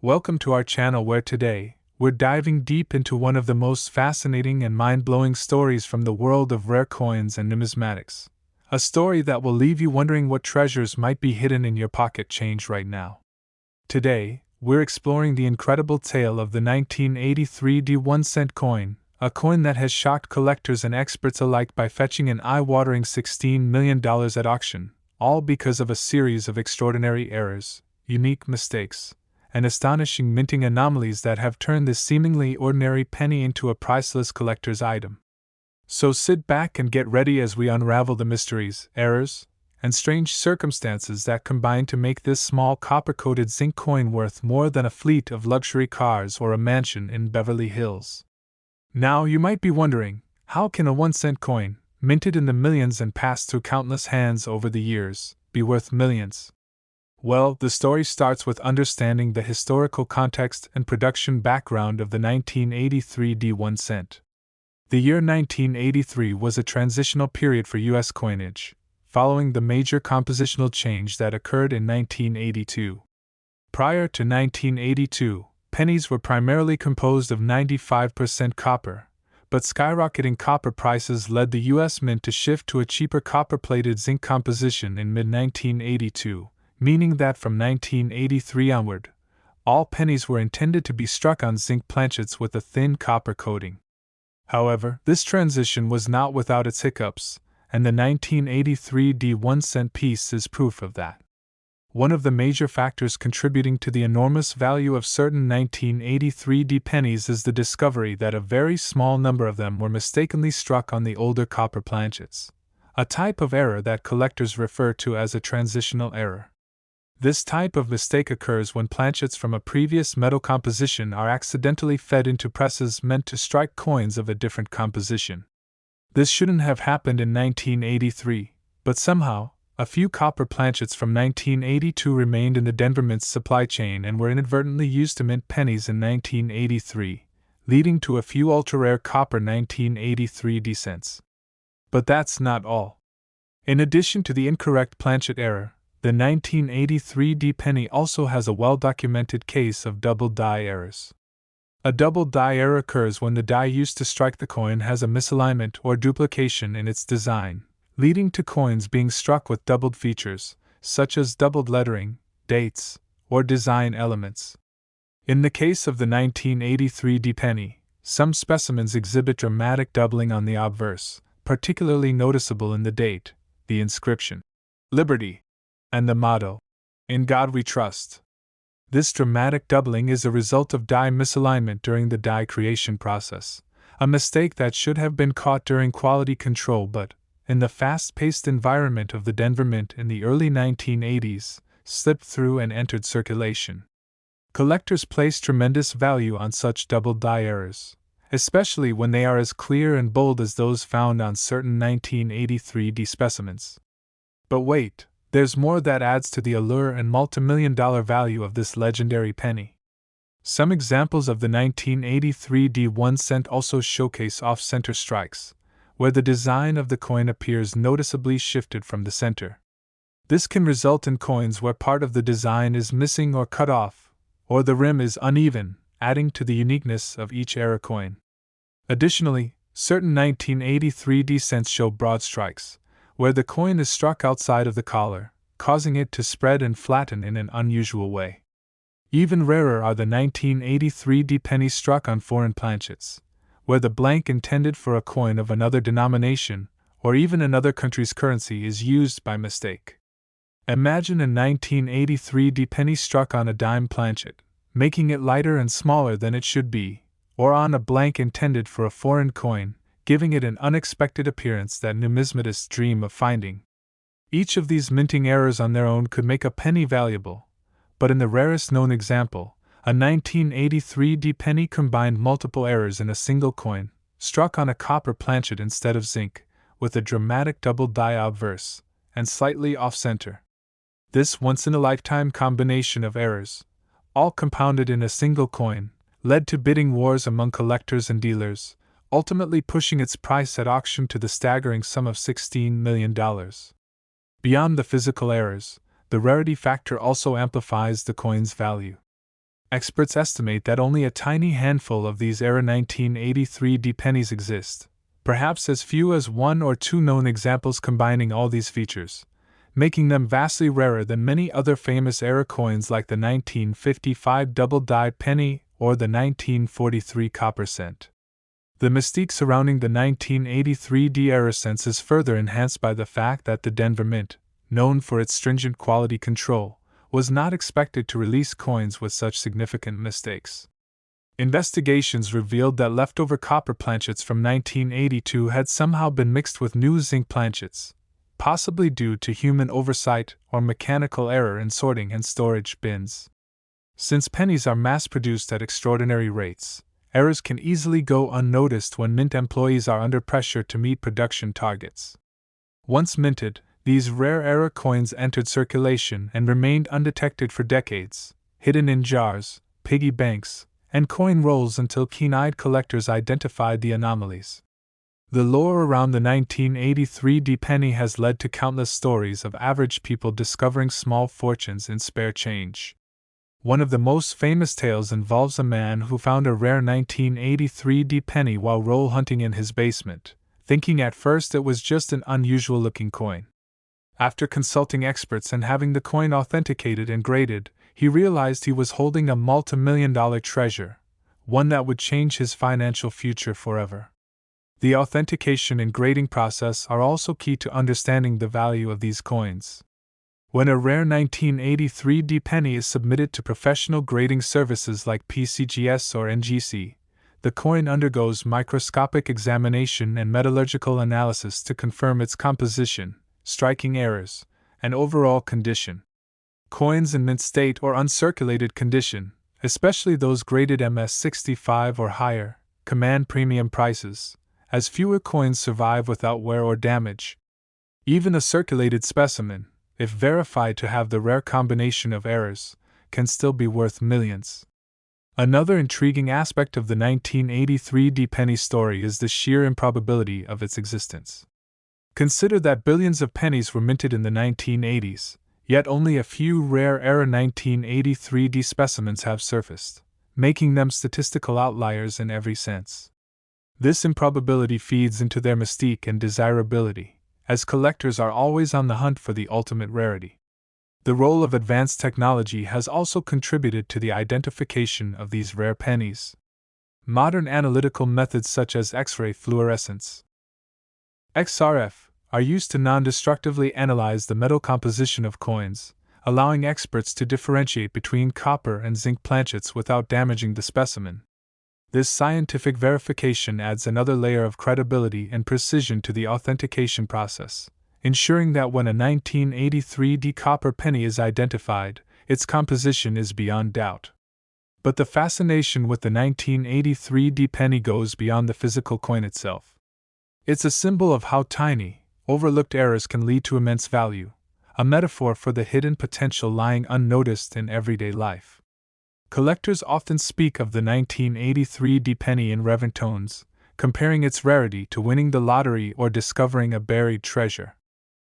Welcome to our channel where today, we're diving deep into one of the most fascinating and mind-blowing stories from the world of rare coins and numismatics. A story that will leave you wondering what treasures might be hidden in your pocket change right now. Today, we're exploring the incredible tale of the 1983 1-cent coin, a coin that has shocked collectors and experts alike by fetching an eye-watering $16 million at auction, all because of a series of extraordinary errors, unique mistakes, and astonishing minting anomalies that have turned this seemingly ordinary penny into a priceless collector's item. So sit back and get ready as we unravel the mysteries, errors, and strange circumstances that combine to make this small copper-coated zinc coin worth more than a fleet of luxury cars or a mansion in Beverly Hills. Now you might be wondering, how can a 1-cent coin, minted in the millions and passed through countless hands over the years, be worth millions? Well, the story starts with understanding the historical context and production background of the 1983 1-cent. The year 1983 was a transitional period for U.S. coinage, following the major compositional change that occurred in 1982. Prior to 1982, pennies were primarily composed of 95% copper, but skyrocketing copper prices led the U.S. Mint to shift to a cheaper copper-plated zinc composition in mid-1982. Meaning that from 1983 onward, all pennies were intended to be struck on zinc planchets with a thin copper coating. However, this transition was not without its hiccups, and the 1983 1-cent piece is proof of that. One of the major factors contributing to the enormous value of certain 1983 pennies is the discovery that a very small number of them were mistakenly struck on the older copper planchets, a type of error that collectors refer to as a transitional error. This type of mistake occurs when planchets from a previous metal composition are accidentally fed into presses meant to strike coins of a different composition. This shouldn't have happened in 1983, but somehow, a few copper planchets from 1982 remained in the Denver Mint's supply chain and were inadvertently used to mint pennies in 1983, leading to a few ultra-rare copper 1983 cents. But that's not all. In addition to the incorrect planchet error, the 1983 penny also has a well-documented case of double die errors. A double die error occurs when the die used to strike the coin has a misalignment or duplication in its design, leading to coins being struck with doubled features, such as doubled lettering, dates, or design elements. In the case of the 1983 penny, some specimens exhibit dramatic doubling on the obverse, particularly noticeable in the date, the inscription, Liberty, and the motto, In God We Trust. This dramatic doubling is a result of die misalignment during the die creation process, a mistake that should have been caught during quality control but, in the fast-paced environment of the Denver Mint in the early 1980s, slipped through and entered circulation. Collectors place tremendous value on such double die errors, especially when they are as clear and bold as those found on certain 1983 specimens. But wait, there's more that adds to the allure and multimillion-dollar value of this legendary penny. Some examples of the 1983 1-cent also showcase off-center strikes, where the design of the coin appears noticeably shifted from the center. This can result in coins where part of the design is missing or cut off, or the rim is uneven, adding to the uniqueness of each era coin. Additionally, certain 1983 cents show broad strikes, where the coin is struck outside of the collar, causing it to spread and flatten in an unusual way. Even rarer are the 1983 pennies struck on foreign planchets, where the blank intended for a coin of another denomination, or even another country's currency is used by mistake. Imagine a 1983 penny struck on a dime planchet, making it lighter and smaller than it should be, or on a blank intended for a foreign coin, giving it an unexpected appearance that numismatists dream of finding. Each of these minting errors on their own could make a penny valuable, but in the rarest known example, a 1983 penny combined multiple errors in a single coin, struck on a copper planchet instead of zinc, with a dramatic double die obverse, and slightly off-center. This once-in-a-lifetime combination of errors, all compounded in a single coin, led to bidding wars among collectors and dealers, ultimately pushing its price at auction to the staggering sum of $16 million. Beyond the physical errors, the rarity factor also amplifies the coin's value. Experts estimate that only a tiny handful of these era 1983 pennies exist, perhaps as few as one or two known examples combining all these features, making them vastly rarer than many other famous era coins like the 1955 double-die penny or the 1943 copper cent. The mystique surrounding the 1983 era cents is further enhanced by the fact that the Denver Mint, known for its stringent quality control, was not expected to release coins with such significant mistakes. Investigations revealed that leftover copper planchets from 1982 had somehow been mixed with new zinc planchets, possibly due to human oversight or mechanical error in sorting and storage bins. Since pennies are mass-produced at extraordinary rates, errors can easily go unnoticed when mint employees are under pressure to meet production targets. Once minted, these rare era coins entered circulation and remained undetected for decades, hidden in jars, piggy banks, and coin rolls until keen-eyed collectors identified the anomalies. The lore around the 1983 penny has led to countless stories of average people discovering small fortunes in spare change. One of the most famous tales involves a man who found a rare 1983 penny while roll hunting in his basement, thinking at first it was just an unusual-looking coin. After consulting experts and having the coin authenticated and graded, he realized he was holding a multimillion-dollar treasure, one that would change his financial future forever. The authentication and grading process are also key to understanding the value of these coins. When a rare 1983 penny is submitted to professional grading services like PCGS or NGC, the coin undergoes microscopic examination and metallurgical analysis to confirm its composition, striking errors, and overall condition. Coins in mint state or uncirculated condition, especially those graded MS65 or higher, command premium prices, as fewer coins survive without wear or damage. Even a circulated specimen, if verified to have the rare combination of errors, can still be worth millions. Another intriguing aspect of the 1983 penny story is the sheer improbability of its existence. Consider that billions of pennies were minted in the 1980s, yet only a few rare era 1983 specimens have surfaced, making them statistical outliers in every sense. This improbability feeds into their mystique and desirability, as collectors are always on the hunt for the ultimate rarity. The role of advanced technology has also contributed to the identification of these rare pennies. Modern analytical methods such as X-ray fluorescence, XRF, are used to non-destructively analyze the metal composition of coins, allowing experts to differentiate between copper and zinc planchets without damaging the specimen. This scientific verification adds another layer of credibility and precision to the authentication process, ensuring that when a 1983 copper penny is identified, its composition is beyond doubt. But the fascination with the 1983 penny goes beyond the physical coin itself. It's a symbol of how tiny, overlooked errors can lead to immense value, a metaphor for the hidden potential lying unnoticed in everyday life. Collectors often speak of the 1983 penny in reverent tones, comparing its rarity to winning the lottery or discovering a buried treasure.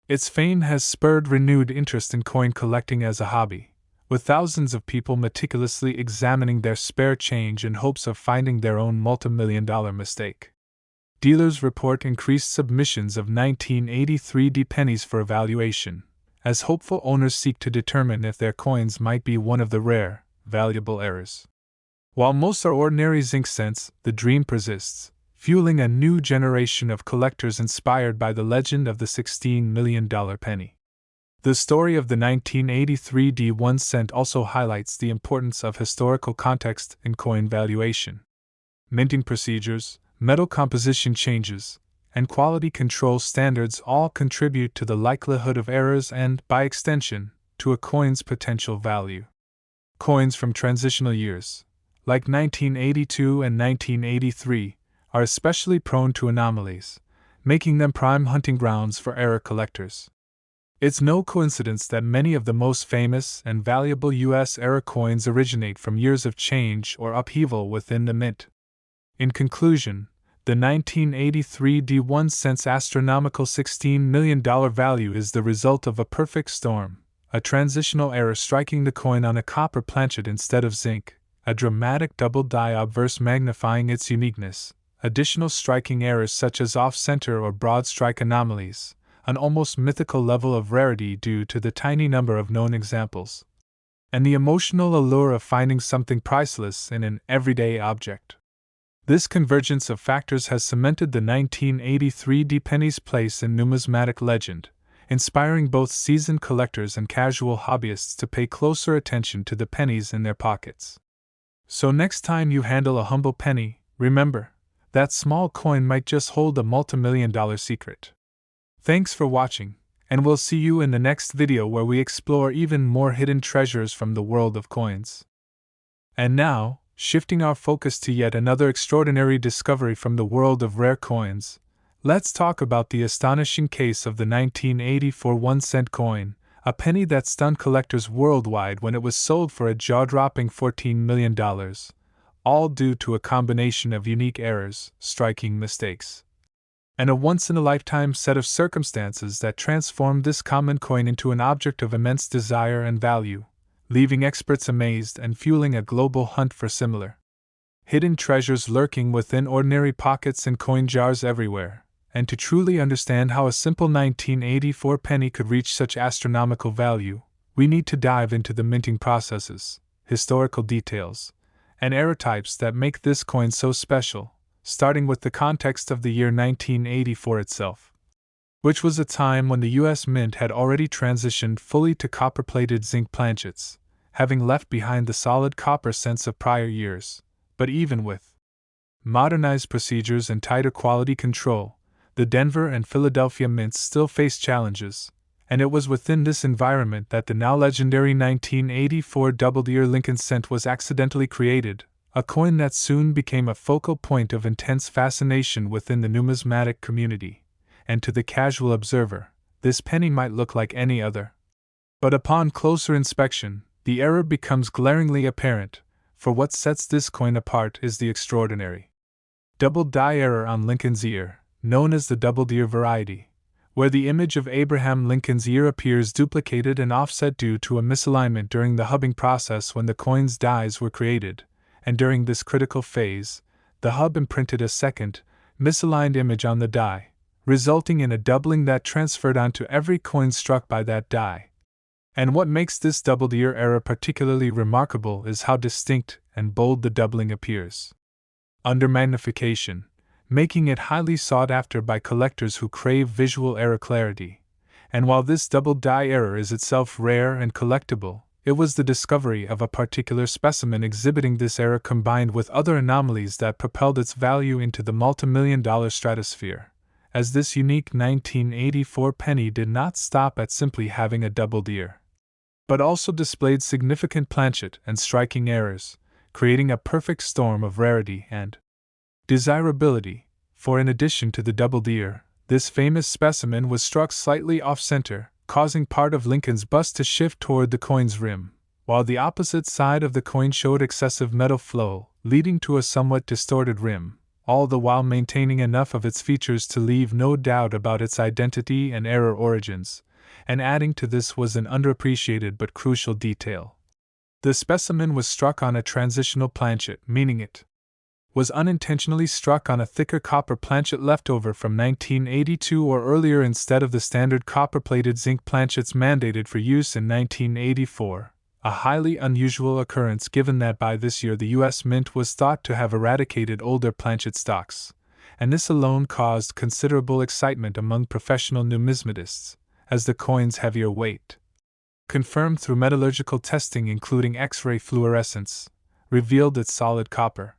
Its fame has spurred renewed interest in coin collecting as a hobby, with thousands of people meticulously examining their spare change in hopes of finding their own multimillion-dollar mistake. Dealers report increased submissions of 1983 pennies for evaluation, as hopeful owners seek to determine if their coins might be one of the rare, valuable errors. While most are ordinary zinc cents, the dream persists, fueling a new generation of collectors inspired by the legend of the $16 million penny. The story of the 1983 1 cent also highlights the importance of historical context in coin valuation. Minting procedures, metal composition changes, and quality control standards all contribute to the likelihood of errors and, by extension, to a coin's potential value. Coins from transitional years, like 1982 and 1983, are especially prone to anomalies, making them prime hunting grounds for error collectors. It's no coincidence that many of the most famous and valuable U.S. error coins originate from years of change or upheaval within the mint. In conclusion, the 1983 1 cent's astronomical $16 million value is the result of a perfect storm, a transitional error striking the coin on a copper planchet instead of zinc, a dramatic double die obverse magnifying its uniqueness, additional striking errors such as off-center or broad strike anomalies, an almost mythical level of rarity due to the tiny number of known examples, and the emotional allure of finding something priceless in an everyday object. This convergence of factors has cemented the 1983 Pennies' place in numismatic legend, inspiring both seasoned collectors and casual hobbyists to pay closer attention to the pennies in their pockets. So next time you handle a humble penny, remember, that small coin might just hold a multimillion-dollar secret. Thanks for watching, and we'll see you in the next video where we explore even more hidden treasures from the world of coins. And now, shifting our focus to yet another extraordinary discovery from the world of rare coins, let's talk about the astonishing case of the 1984 1-cent coin, a penny that stunned collectors worldwide when it was sold for a jaw-dropping $14 million, all due to a combination of unique errors, striking mistakes, and a once-in-a-lifetime set of circumstances that transformed this common coin into an object of immense desire and value, leaving experts amazed and fueling a global hunt for similar hidden treasures lurking within ordinary pockets and coin jars everywhere. And to truly understand how a simple 1984 penny could reach such astronomical value, we need to dive into the minting processes, historical details, and error types that make this coin so special, starting with the context of the year 1984 itself, which was a time when the U.S. Mint had already transitioned fully to copper-plated zinc planchets, having left behind the solid copper cents of prior years. But even with modernized procedures and tighter quality control, the Denver and Philadelphia mints still faced challenges, and it was within this environment that the now legendary 1984 double-ear Lincoln cent was accidentally created, a coin that soon became a focal point of intense fascination within the numismatic community. And to the casual observer, this penny might look like any other. But upon closer inspection, the error becomes glaringly apparent, for what sets this coin apart is the extraordinary double die error on Lincoln's ear, known as the double-ear variety, where the image of Abraham Lincoln's ear appears duplicated and offset due to a misalignment during the hubbing process when the coin's dies were created, and during this critical phase, the hub imprinted a second, misaligned image on the die, resulting in a doubling that transferred onto every coin struck by that die. And what makes this double-ear error particularly remarkable is how distinct and bold the doubling appears under magnification, making it highly sought after by collectors who crave visual error clarity. And while this double die error is itself rare and collectible, it was the discovery of a particular specimen exhibiting this error combined with other anomalies that propelled its value into the multimillion-dollar stratosphere, as this unique 1984 penny did not stop at simply having a doubled ear, but also displayed significant planchet and striking errors, creating a perfect storm of rarity and desirability, for in addition to the doubled ear, this famous specimen was struck slightly off-center, causing part of Lincoln's bust to shift toward the coin's rim, while the opposite side of the coin showed excessive metal flow, leading to a somewhat distorted rim, all the while maintaining enough of its features to leave no doubt about its identity and error origins, and adding to this was an underappreciated but crucial detail. The specimen was struck on a transitional planchet, meaning it was unintentionally struck on a thicker copper planchet leftover from 1982 or earlier instead of the standard copper-plated zinc planchets mandated for use in 1984, a highly unusual occurrence given that by this year the U.S. Mint was thought to have eradicated older planchet stocks, and this alone caused considerable excitement among professional numismatists, as the coin's heavier weight, confirmed through metallurgical testing including X-ray fluorescence, revealed its solid copper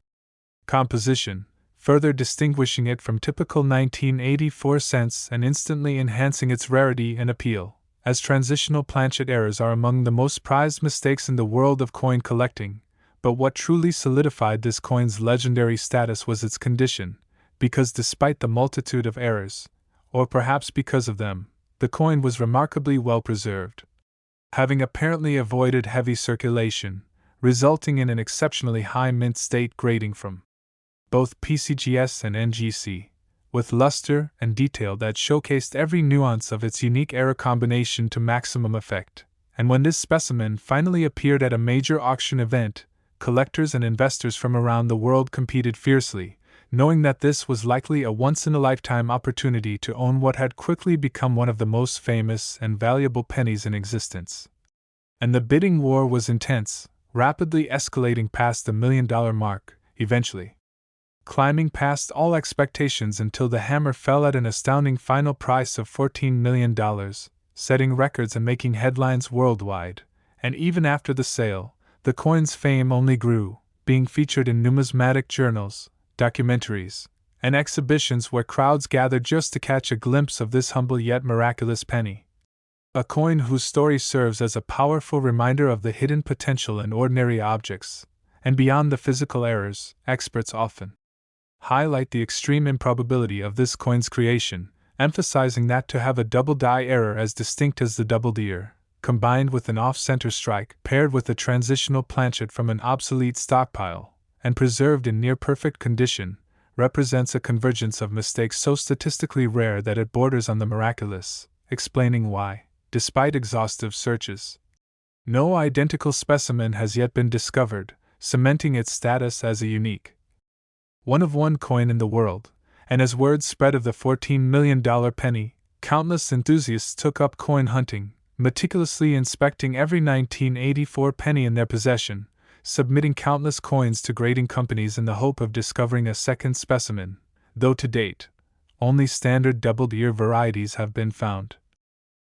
composition, further distinguishing it from typical 1984 cents and instantly enhancing its rarity and appeal, as transitional planchet errors are among the most prized mistakes in the world of coin collecting. But what truly solidified this coin's legendary status was its condition, because despite the multitude of errors, or perhaps because of them, the coin was remarkably well preserved, having apparently avoided heavy circulation, resulting in an exceptionally high mint state grading from both PCGS and NGC, with luster and detail that showcased every nuance of its unique error combination to maximum effect. And when this specimen finally appeared at a major auction event, collectors and investors from around the world competed fiercely, knowing that this was likely a once-in-a-lifetime opportunity to own what had quickly become one of the most famous and valuable pennies in existence. And the bidding war was intense, rapidly escalating past the $1 million mark, eventually climbing past all expectations until the hammer fell at an astounding final price of $14 million, setting records and making headlines worldwide. And even after the sale, the coin's fame only grew, being featured in numismatic journals, documentaries, and exhibitions where crowds gathered just to catch a glimpse of this humble yet miraculous penny. A coin whose story serves as a powerful reminder of the hidden potential in ordinary objects, and beyond the physical errors. Experts often highlight the extreme improbability of this coin's creation, emphasizing that to have a double die error as distinct as the doubled ear, combined with an off-center strike, paired with a transitional planchet from an obsolete stockpile, and preserved in near-perfect condition, represents a convergence of mistakes so statistically rare that it borders on the miraculous, explaining why, despite exhaustive searches, no identical specimen has yet been discovered, cementing its status as a unique one-of-one coin in the world. And as word spread of the $14 million penny, countless enthusiasts took up coin hunting, meticulously inspecting every 1984 penny in their possession, submitting countless coins to grading companies in the hope of discovering a second specimen, though to date, only standard doubled ear varieties have been found.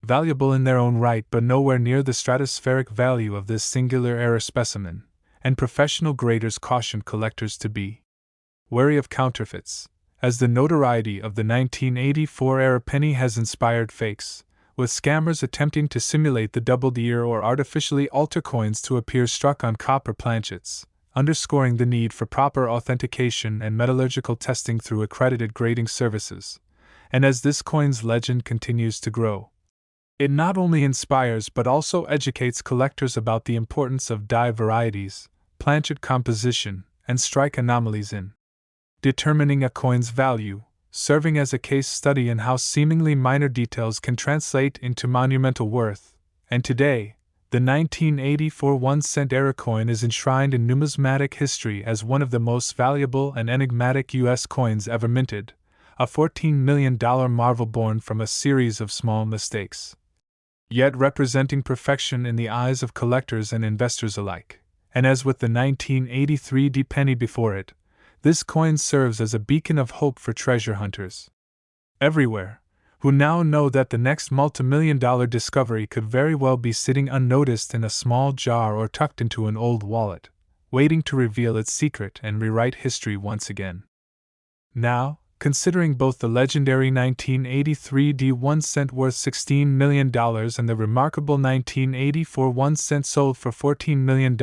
Valuable in their own right but nowhere near the stratospheric value of this singular error specimen, and professional graders cautioned collectors to be wary of counterfeits, as the notoriety of the 1984 era penny has inspired fakes, with scammers attempting to simulate the doubled ear or artificially alter coins to appear struck on copper planchets, underscoring the need for proper authentication and metallurgical testing through accredited grading services. And as this coin's legend continues to grow, it not only inspires but also educates collectors about the importance of die varieties, planchet composition, and strike anomalies in determining a coin's value, serving as a case study in how seemingly minor details can translate into monumental worth. And today, the 1984 1-cent era coin is enshrined in numismatic history as one of the most valuable and enigmatic U.S. coins ever minted, a $14 million marvel born from a series of small mistakes, yet representing perfection in the eyes of collectors and investors alike. And as with the 1983 D penny before it, this coin serves as a beacon of hope for treasure hunters everywhere, who now know that the next multimillion-dollar discovery could very well be sitting unnoticed in a small jar or tucked into an old wallet, waiting to reveal its secret and rewrite history once again. Now, considering both the legendary 1983 D 1 cent worth $16 million and the remarkable 1984 1 cent sold for $14 million,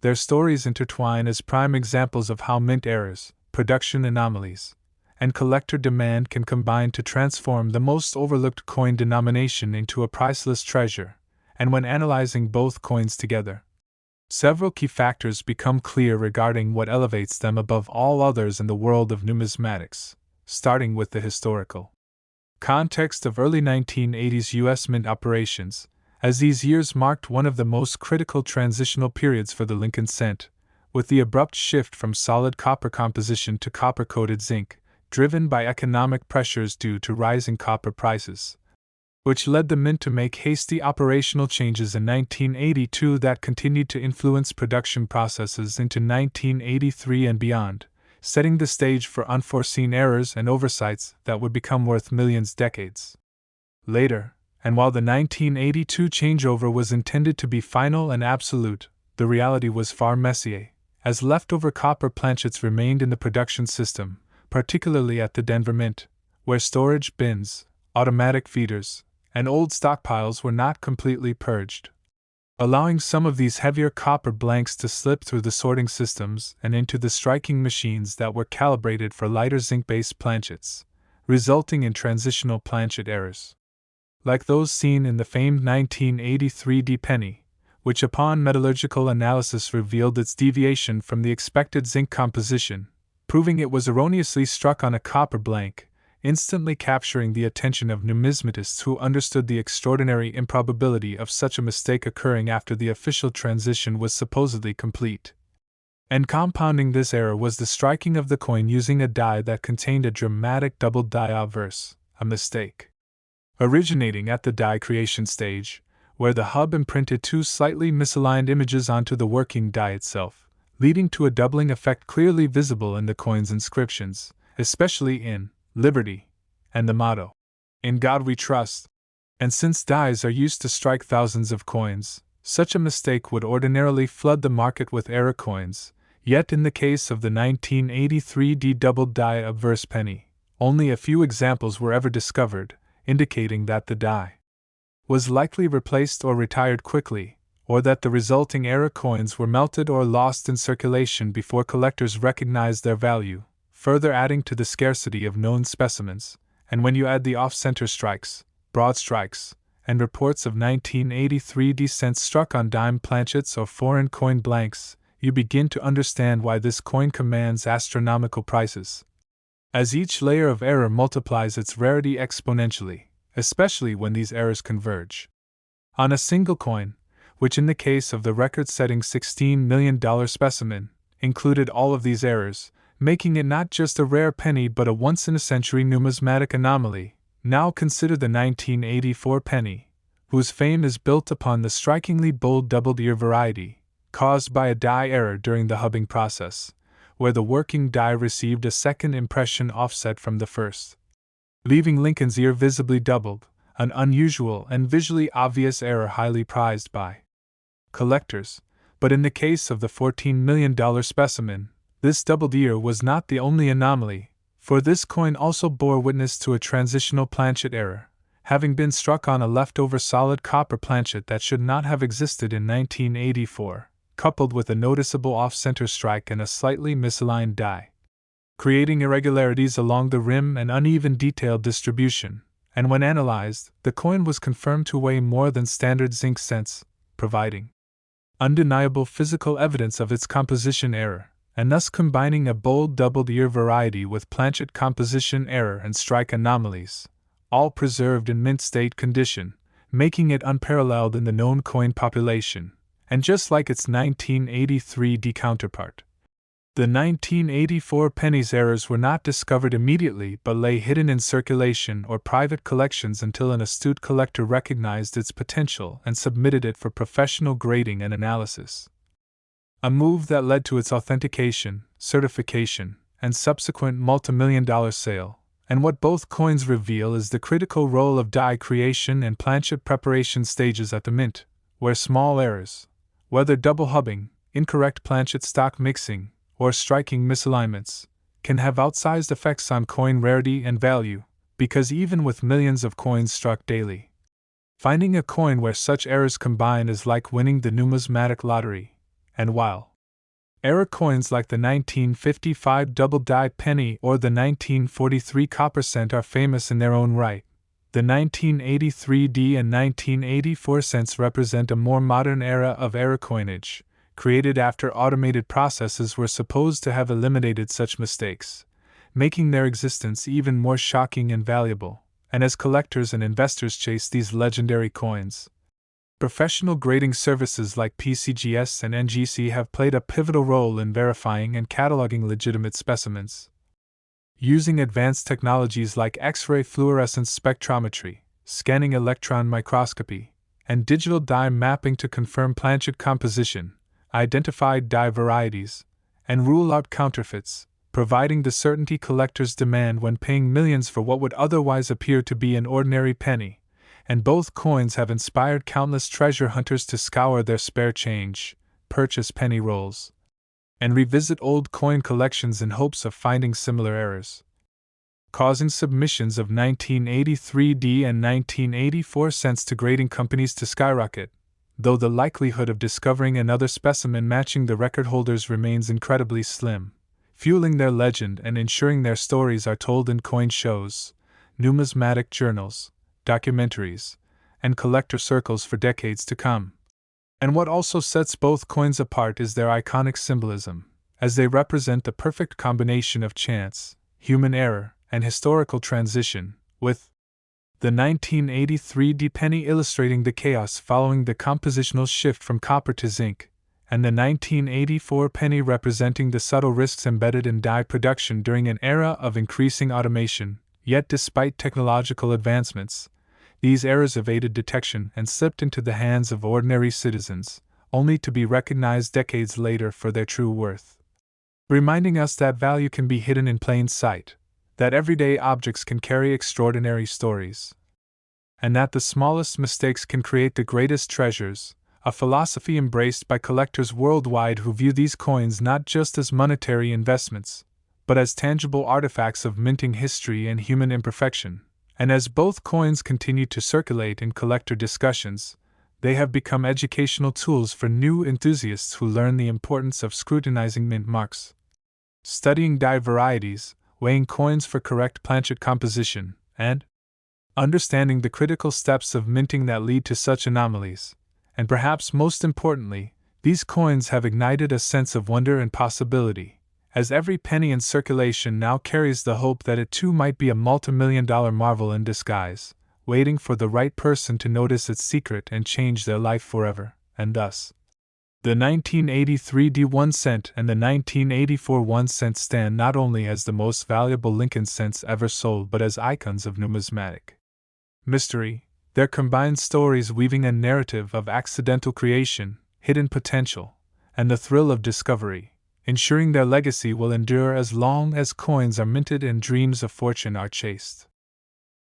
their stories intertwine as prime examples of how mint errors, production anomalies, and collector demand can combine to transform the most overlooked coin denomination into a priceless treasure. And when analyzing both coins together, several key factors become clear regarding what elevates them above all others in the world of numismatics, starting with the historical context of early 1980s U.S. mint operations, as these years marked one of the most critical transitional periods for the Lincoln cent, with the abrupt shift from solid copper composition to copper-coated zinc, driven by economic pressures due to rising copper prices, which led the mint to make hasty operational changes in 1982 that continued to influence production processes into 1983 and beyond, setting the stage for unforeseen errors and oversights that would become worth millions decades later. And while the 1982 changeover was intended to be final and absolute, the reality was far messier, as leftover copper planchets remained in the production system, particularly at the Denver Mint, where storage bins, automatic feeders, and old stockpiles were not completely purged, allowing some of these heavier copper blanks to slip through the sorting systems and into the striking machines that were calibrated for lighter zinc-based planchets, resulting in transitional planchet errors, like those seen in the famed 1983 D penny, which upon metallurgical analysis revealed its deviation from the expected zinc composition, proving it was erroneously struck on a copper blank, instantly capturing the attention of numismatists who understood the extraordinary improbability of such a mistake occurring after the official transition was supposedly complete. And compounding this error was the striking of the coin using a die that contained a dramatic double die obverse, a mistake. Originating at the die creation stage, where the hub imprinted two slightly misaligned images onto the working die itself, leading to a doubling effect clearly visible in the coin's inscriptions, especially in Liberty and the motto, "In God We Trust." And since dies are used to strike thousands of coins, such a mistake would ordinarily flood the market with error coins, yet in the case of the 1983 D double die obverse penny, only a few examples were ever discovered, indicating that the die was likely replaced or retired quickly, or that the resulting error coins were melted or lost in circulation before collectors recognized their value, further adding to the scarcity of known specimens. And when you add the off-center strikes, broad strikes, and reports of 1983 D cents struck on dime planchets or foreign coin blanks, you begin to understand why this coin commands astronomical prices. As each layer of error multiplies its rarity exponentially, especially when these errors converge. On a single coin, which in the case of the record-setting $16 million specimen, included all of these errors, making it not just a rare penny but a once-in-a-century numismatic anomaly. Now consider the 1984 penny, whose fame is built upon the strikingly bold doubled ear variety, caused by a die error during the hubbing process, where the working die received a second impression offset from the first, leaving Lincoln's ear visibly doubled, an unusual and visually obvious error highly prized by collectors. But in the case of the $14 million specimen, this doubled ear was not the only anomaly, for this coin also bore witness to a transitional planchet error, having been struck on a leftover solid copper planchet that should not have existed in 1984, coupled with a noticeable off-center strike and a slightly misaligned die, creating irregularities along the rim and uneven detailed distribution. And when analyzed, the coin was confirmed to weigh more than standard zinc cents, providing undeniable physical evidence of its composition error, and thus combining a bold doubled ear variety with planchet composition error and strike anomalies, all preserved in mint state condition, making it unparalleled in the known coin population, and just like its 1983 D counterpart. The 1984 penny's errors were not discovered immediately but lay hidden in circulation or private collections until an astute collector recognized its potential and submitted it for professional grading and analysis. A move that led to its authentication, certification, and subsequent multimillion-dollar sale. And what both coins reveal is the critical role of die creation and planchet preparation stages at the mint, where small errors, whether double hubbing, incorrect planchet stock mixing, or striking misalignments, can have outsized effects on coin rarity and value, because even with millions of coins struck daily, finding a coin where such errors combine is like winning the numismatic lottery. And while error coins like the 1955 double-die penny or the 1943 copper cent are famous in their own right, the 1983 D and 1984 cents represent a more modern era of error coinage, created after automated processes were supposed to have eliminated such mistakes, making their existence even more shocking and valuable. And as collectors and investors chase these legendary coins, professional grading services like PCGS and NGC have played a pivotal role in verifying and cataloging legitimate specimens. Using advanced technologies like X-ray fluorescence spectrometry, scanning electron microscopy, and digital die mapping to confirm planchet composition, identify die varieties, and rule out counterfeits, providing the certainty collectors demand when paying millions for what would otherwise appear to be an ordinary penny. And both coins have inspired countless treasure hunters to scour their spare change, purchase penny rolls, and revisit old coin collections in hopes of finding similar errors, causing submissions of 1983 D and 1984 cents to grading companies to skyrocket, though the likelihood of discovering another specimen matching the record holders remains incredibly slim, fueling their legend and ensuring their stories are told in coin shows, numismatic journals, documentaries, and collector circles for decades to come. And what also sets both coins apart is their iconic symbolism, as they represent the perfect combination of chance, human error, and historical transition, with the 1983 D penny illustrating the chaos following the compositional shift from copper to zinc, and the 1984 penny representing the subtle risks embedded in die production during an era of increasing automation. Yet despite technological advancements, these errors evaded detection and slipped into the hands of ordinary citizens, only to be recognized decades later for their true worth. Reminding us that value can be hidden in plain sight, that everyday objects can carry extraordinary stories, and that the smallest mistakes can create the greatest treasures, a philosophy embraced by collectors worldwide who view these coins not just as monetary investments, but as tangible artifacts of minting history and human imperfection. And as both coins continue to circulate in collector discussions, they have become educational tools for new enthusiasts who learn the importance of scrutinizing mint marks, studying die varieties, weighing coins for correct planchet composition, and understanding the critical steps of minting that lead to such anomalies. And perhaps most importantly, these coins have ignited a sense of wonder and possibility, as every penny in circulation now carries the hope that it too might be a multimillion-dollar marvel in disguise, waiting for the right person to notice its secret and change their life forever. And thus, the 1983 D1 cent and the 1984 1 cent stand not only as the most valuable Lincoln cents ever sold but as icons of numismatic mystery, their combined stories weaving a narrative of accidental creation, hidden potential, and the thrill of discovery, ensuring their legacy will endure as long as coins are minted and dreams of fortune are chased.